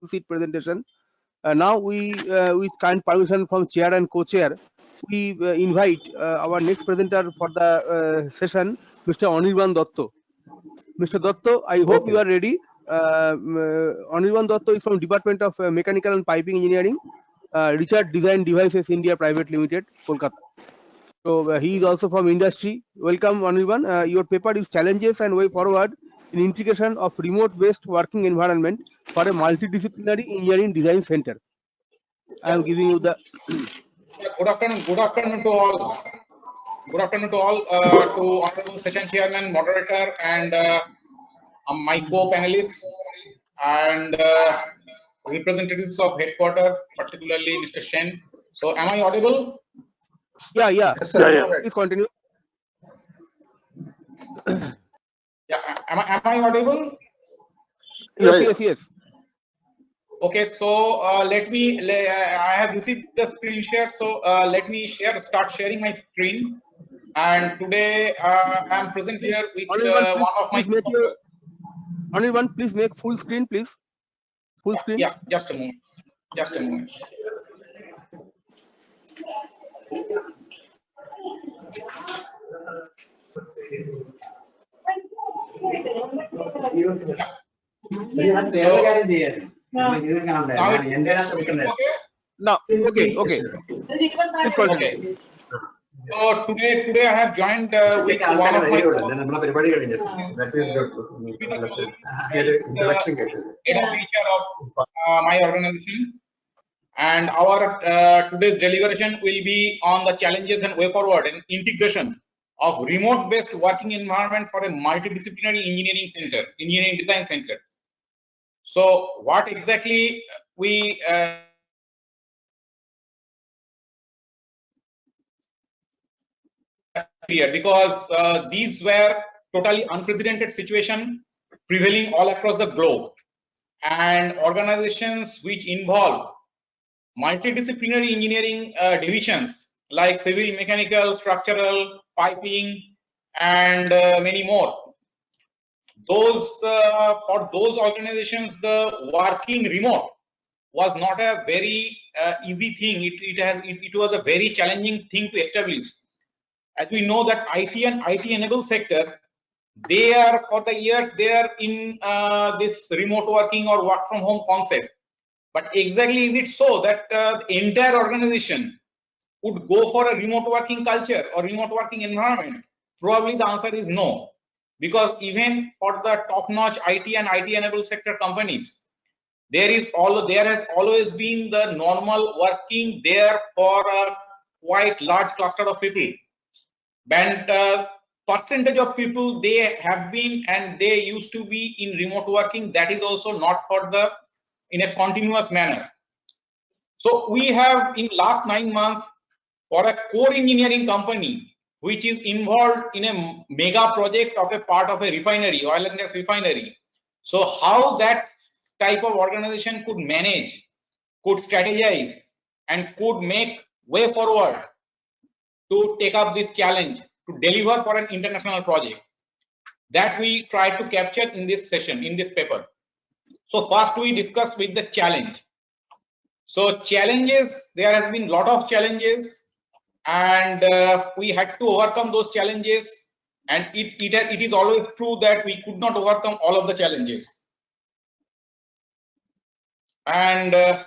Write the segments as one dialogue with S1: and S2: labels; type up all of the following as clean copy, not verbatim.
S1: seat presentation. Now we, with kind permission from chair and co-chair, we invite our next presenter for the session, Mr. Anirban Dotto. Mr. Dotto, I hope you are ready. Anirban Dotto is from Department of Mechanical and Piping Engineering, Richard Design Devices India Private Limited, Kolkata. So he is also from industry. Welcome, Anirban. Your paper is Challenges and Way Forward in Integration of Remote-Based Working Environment for a Multidisciplinary Engineering Design Center. I am giving you the.
S2: Good afternoon. Good afternoon to all. Good afternoon to all. To honorable session chairman, moderator, and my co-panelists and representatives of headquarters, particularly Mr. Shen. So, am I audible?
S1: Yeah.
S3: Yes, sir.
S1: Yeah. Please continue.
S2: Yeah. Am I audible?
S1: Yes.
S2: Okay, so I have received the screen share, so let me start sharing my screen. And today I am present here with
S1: Anirban,
S2: one of my.
S1: Anirban, please make full screen, please. Full screen.
S2: Yeah, just a moment. Just a moment.
S1: Now, okay. Please continue.
S2: So today I have joined with one of my my organization, and our today's deliberation will be on the challenges and way forward in integration of remote-based working environment for a multidisciplinary engineering design center. So what exactly we here, because these were totally unprecedented situation prevailing all across the globe, and organizations which involve multidisciplinary engineering divisions like civil, mechanical, structural, piping, and many more. Those for those organizations, the working remote was not a very easy thing. It was a very challenging thing to establish. As we know that IT and IT enabled sector, they are for the years they are in this remote working or work from home concept. But exactly is it so that the entire organization would go for a remote working culture or remote working environment? Probably the answer is no, because even for the top-notch IT and IT enabled sector companies, there has always been the normal working there for a quite large cluster of people. And percentage of people they have been and they used to be in remote working, that is also not for the in a continuous manner. So we have in last 9 months for a core engineering company which is involved in a mega project of a part of a refinery, oil and gas refinery. So how that type of organization could manage, could strategize, and could make way forward to take up this challenge to deliver for an international project, that we try to capture in this session, in this paper. So first we discuss with the challenge. So challenges, there has been a lot of challenges, and we had to overcome those challenges, and it is always true that we could not overcome all of the challenges. And the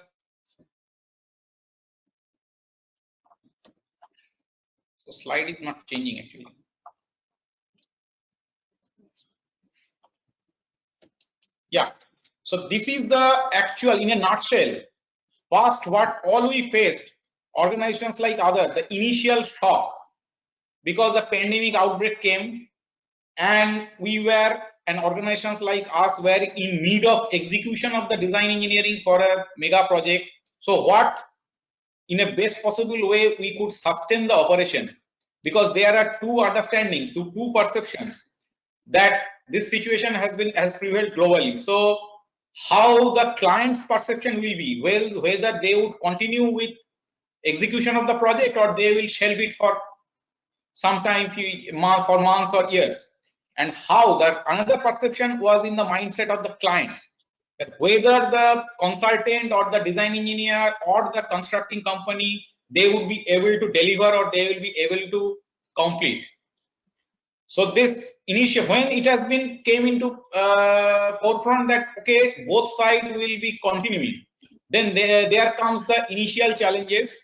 S2: slide is not changing actually. Yeah, so this is the actual, in a nutshell, first what all we faced, organizations like other, the initial shock, because the pandemic outbreak came, and we were, and organizations like us were in need of execution of the design engineering for a mega project. So what, in a best possible way, we could sustain the operation, because there are two understandings, two perceptions that this situation has prevailed globally. So how the client's perception will be, well, whether they would continue with execution of the project or they will shelve it for some time, for months or years, and how that another perception was in the mindset of the clients, that whether the consultant or the design engineer or the constructing company, they would be able to deliver or they will be able to complete. So this initial, when it has been came into forefront that okay, both sides will be continuing, then there comes the initial challenges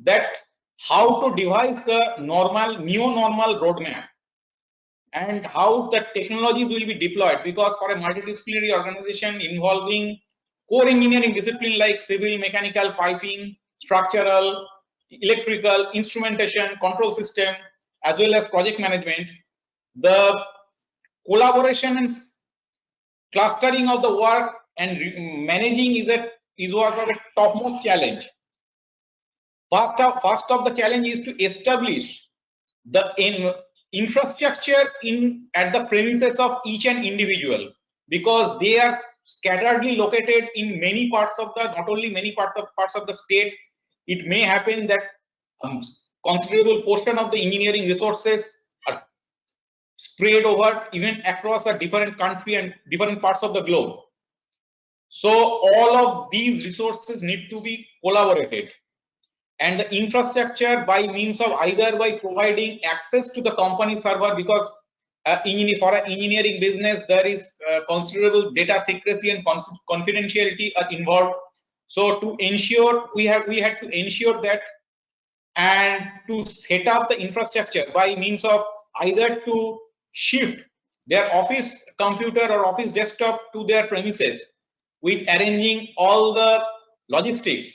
S2: that how to devise the neo-normal roadmap and how the technologies will be deployed, because for a multidisciplinary organization involving core engineering discipline like civil, mechanical, piping, structural, electrical, instrumentation, control system, as well as project management, the collaboration and clustering of the work and managing is one of the topmost challenge. First of the challenge is to establish the infrastructure at the premises of each and individual, because they are scatteredly located in many parts of the, not only many parts of the state. It may happen that considerable portion of the engineering resources are spread over even across a different country and different parts of the globe. So all of these resources need to be collaborated, and the infrastructure by means of either by providing access to the company server, because for an engineering business there is considerable data secrecy and confidentiality are involved. So to ensure, we had to ensure that, and to set up the infrastructure by means of either to shift their office computer or office desktop to their premises with arranging all the logistics,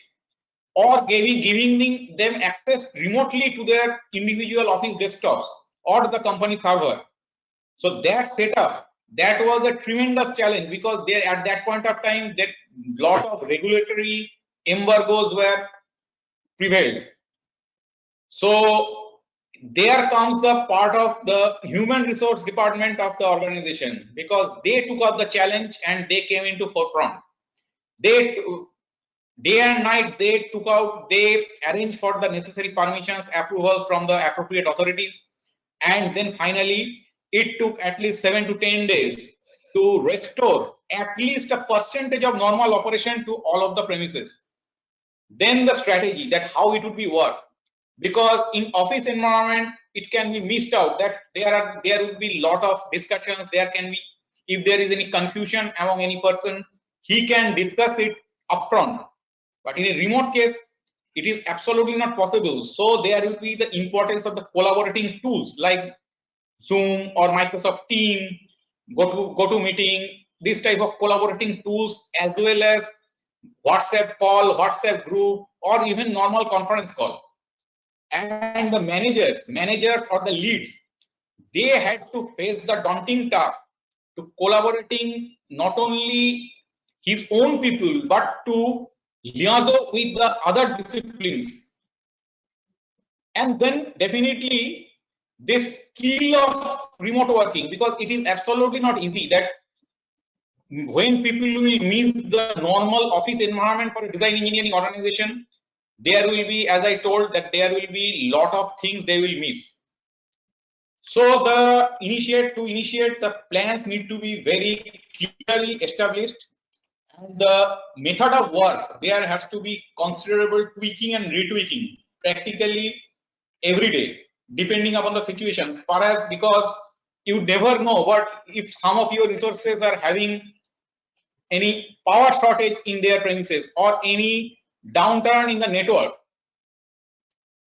S2: or giving them access remotely to their individual office desktops or the company server. So that setup, that was a tremendous challenge, because there at that point of time that lot of regulatory embargoes were prevailed. So there comes the part of the human resource department of the organization, because they took up the challenge and they came into forefront. They day and night they arranged for the necessary permissions, approvals from the appropriate authorities, and then finally it took at least 7 to 10 days to restore at least a percentage of normal operation to all of the premises. Then the strategy, that how it would be worked, because in office environment it can be missed out that there would be lot of discussions. There can be, if there is any confusion among any person, he can discuss it upfront. But in a remote case, it is absolutely not possible. So there will be the importance of the collaborating tools like Zoom or Microsoft Teams, GoToMeeting, this type of collaborating tools, as well as WhatsApp call, WhatsApp group, or even normal conference call. And the managers or the leads, they had to face the daunting task to collaborating not only his own people, but to liaise with the other disciplines. And then definitely this skill of remote working, because it is absolutely not easy that when people will miss the normal office environment for a design engineering organization, there will be, as I told, that there will be lot of things they will miss. So the initiate the plans need to be very clearly established, and the method of work, there has to be considerable tweaking and retweaking practically every day, depending upon the situation. Perhaps because you never know what if some of your resources are having any power shortage in their premises or any downturn in the network.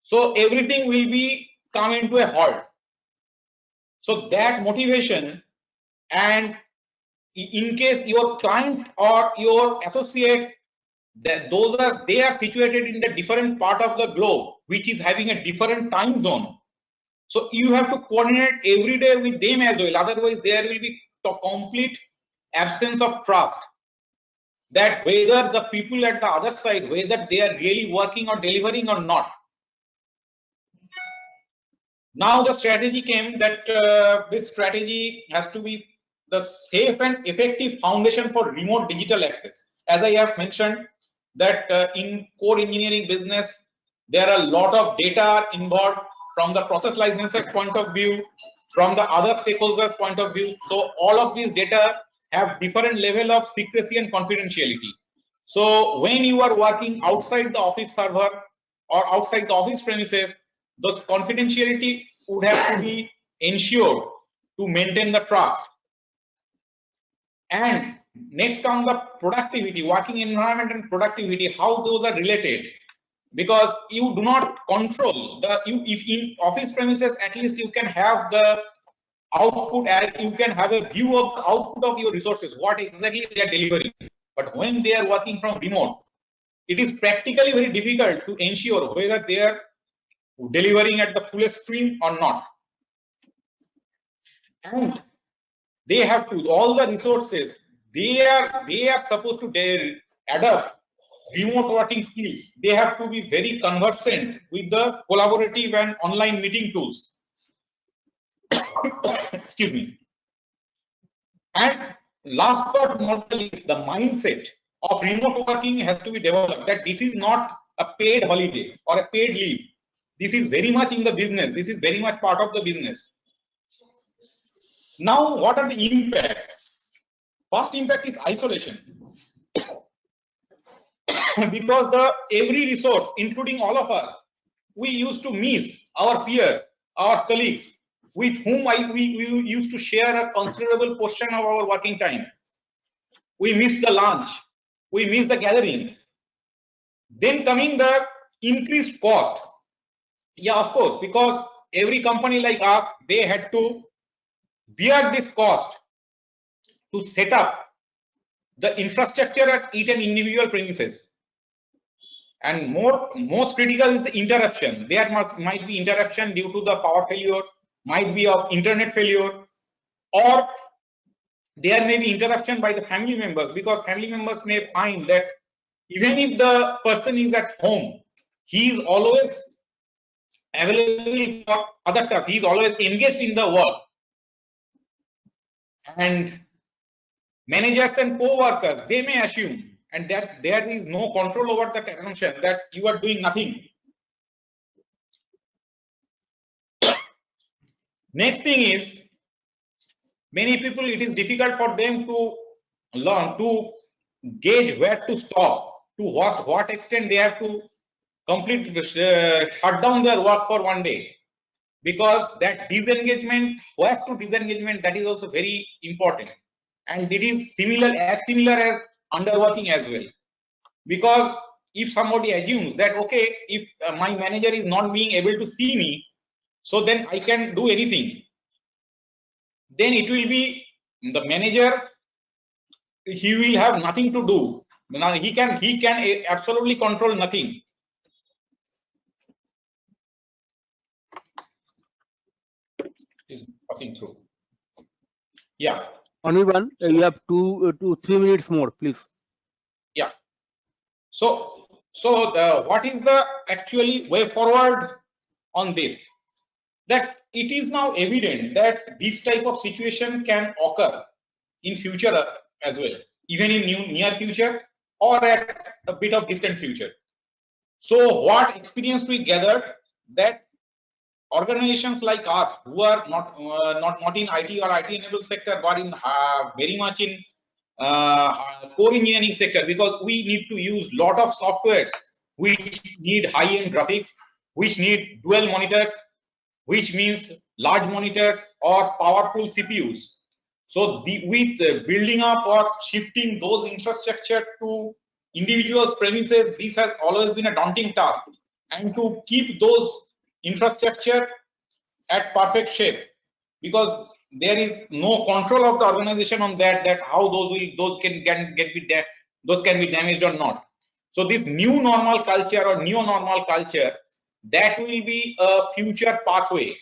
S2: So everything will be come into a halt. So that motivation, and in case your client or your associate, that they are situated in the different part of the globe, which is having a different time zone. So you have to coordinate every day with them as well. Otherwise, there will be a complete absence of trust, that whether the people at the other side, whether they are really working or delivering or not. Now the strategy came that this strategy has to be the safe and effective foundation for remote digital access. As I have mentioned, that in core engineering business, there are a lot of data involved from the process licensors point of view, from the other stakeholders point of view. So all of these data have different level of secrecy and confidentiality. So when you are working outside the office server or outside the office premises, those confidentiality would have to be ensured to maintain the trust. And next comes the productivity, working environment and productivity, how those are related. Because you do not control if in office premises, at least you can have the output, as you can have a view of the output of your resources, what exactly they are delivering. But when they are working from remote, it is practically very difficult to ensure whether they are delivering at the fullest stream or not. And they have to, all the resources, they are supposed to adapt remote working skills. They have to be very conversant with the collaborative and online meeting tools. Excuse me. And last but not least, the mindset of remote working has to be developed, that this is not a paid holiday or a paid leave. This is very much in the business. This is very much part of the business. Now, what are the impacts? First impact is isolation. Because every resource, including all of us, we used to miss our peers, our colleagues, with whom we used to share a considerable portion of our working time. We miss the lunch, we miss the gatherings. Then coming the increased cost. Yeah, of course, because every company like us, they had to bear this cost to set up the infrastructure at each and individual premises. And most critical is the interruption. There might be interruption due to the power failure, might be of internet failure, or there may be interruption by the family members, because family members may find that even if the person is at home, he is always available for other tasks. He is always engaged in the work. And managers and co-workers, they may assume, and that there is no control over that assumption, that you are doing nothing. Next thing is, many people, it is difficult for them to learn to gauge where to stop, to what extent they have to completely shut down their work for one day, because that disengagement, where to disengagement, that is also very important. And it is similar as underworking as well. Because if somebody assumes that, okay, if my manager is not being able to see me, so then I can do anything, then it will be the manager, he will have nothing to do. Now he can absolutely control nothing. Is passing through. Yeah.
S1: Anirban, you have 2 to 3 minutes more, please.
S2: Yeah. So what is the actually way forward on this? That it is now evident that this type of situation can occur in future as well, even in near future or at a bit of distant future. So what experience we gathered, that organizations like us who are not in IT or IT enabled sector, but in very much in core engineering sector, because we need to use lot of softwares which need high-end graphics, which need dual monitors, which means large monitors or powerful CPUs. So with building up or shifting those infrastructure to individuals' premises, this has always been a daunting task. And to keep those infrastructure at perfect shape, because there is no control of the organization on that how those can be damaged or not. So this new normal culture or neo-normal culture, that will be a future pathway.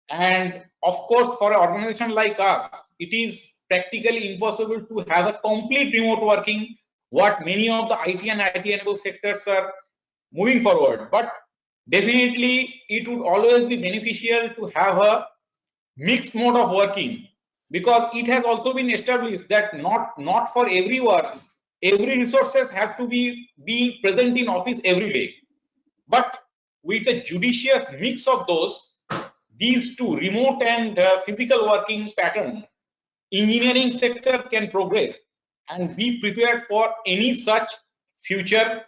S2: And of course, for an organization like us, it is practically impossible to have a complete remote working, what many of the IT and IT enabled sectors are moving forward. But definitely it would always be beneficial to have a mixed mode of working, because it has also been established that not for every work, every resources have to be being present in office every day. But with a judicious mix of these two, remote and physical working pattern, engineering sector can progress and be prepared for any such future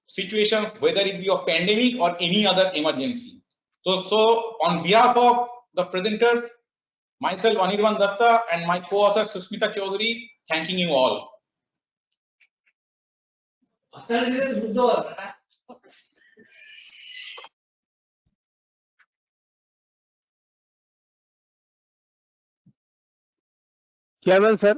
S2: situations, whether it be of pandemic or any other emergency. So on behalf of the presenters, myself Anirban Datta and my co-author Susmita Chaudhary, thanking you all.
S1: Chairman, sir.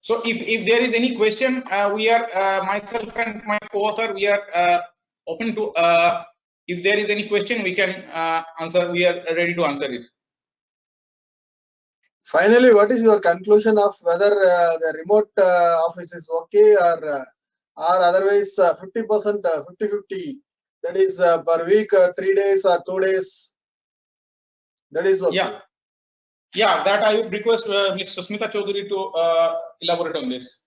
S2: So if there is any question, we are myself and my co-author, we are open to. If there is any question, we can answer. We are ready to answer it.
S3: Finally, what is your conclusion of whether the remote office is okay or otherwise 50%, 50-50? That is per week, 3 days or 2 days. That is okay.
S2: Yeah, that I would request Ms. Susmita Chaudhary to elaborate on this.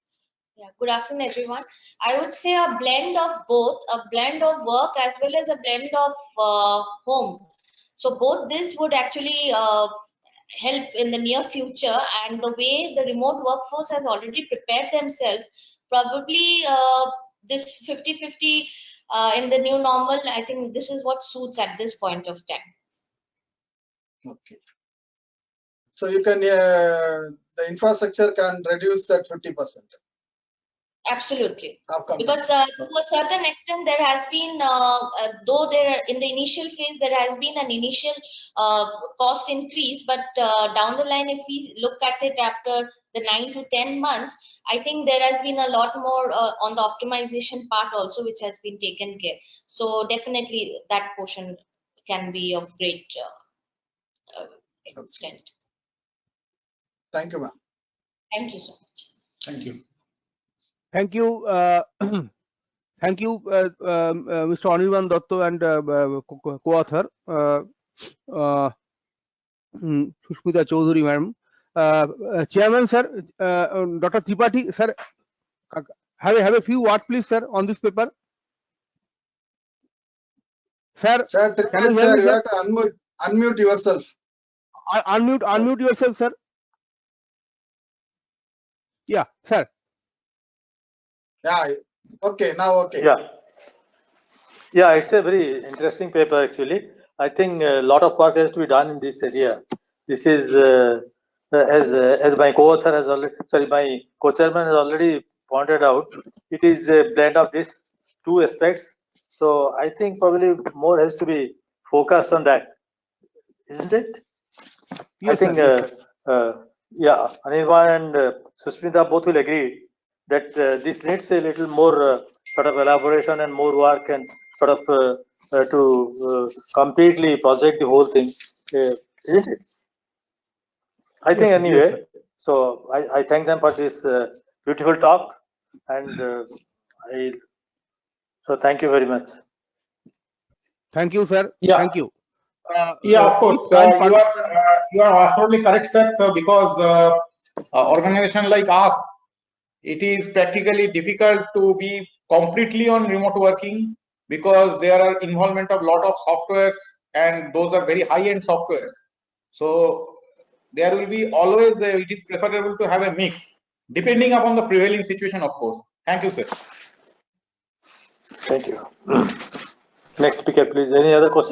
S4: Yeah, good afternoon, everyone. I would say a blend of both, a blend of work as well as a blend of home. So both this would actually help in the near future, and the way the remote workforce has already prepared themselves, probably this 50-50 in the new normal, I think this is what suits at this point of time.
S3: Okay. So you can, the infrastructure can reduce that 50%.
S4: Absolutely, because to a certain extent there has been, though there in the initial phase there has been an initial cost increase, but down the line, if we look at it after the 9 to 10 months, I think there has been a lot more on the optimization part also, which has been taken care. So definitely that portion can be of great extent.
S3: Thank you, ma'am.
S4: Thank you so much.
S2: Thank you.
S1: Thank you. Thank you, Mr. Anirban Datta and co-author Susmita Chaudhary, madam. Chairman, sir, Dr. Tripathi, sir, have a few words, please, sir, on this paper. Sir,
S3: Sir,
S1: can you
S3: sir,
S1: hear me,
S3: you
S1: sir?
S3: have to unmute yourself.
S1: Unmute yourself, sir. Yeah, sir.
S3: Yeah. Okay. Now, okay.
S5: Yeah, it's a very interesting paper actually. I think a lot of work has to be done in this area. This is as my co-author has already, sorry, my co-chairman has already pointed out. It is a blend of these two aspects. So I think probably more has to be focused on that, isn't it?
S1: Yes,
S5: I think yeah, Anirban and Susmita both will agree that this needs a little more sort of elaboration and more work and sort of to completely project the whole thing, isn't it? I think anyway.
S1: Yes,
S5: so I thank them for this beautiful talk, and so thank you very much.
S1: thank you, sir.
S2: Yeah.
S1: Thank you.
S2: Yeah, of course. You are absolutely correct, sir. So because organization like us, it is practically difficult to be completely on remote working because there are involvement of lot of softwares, and those are very high-end softwares. So there will be always it is preferable to have a mix depending upon the prevailing situation, of course. Thank you, sir.
S5: Thank you. Next speaker, please. Any other question?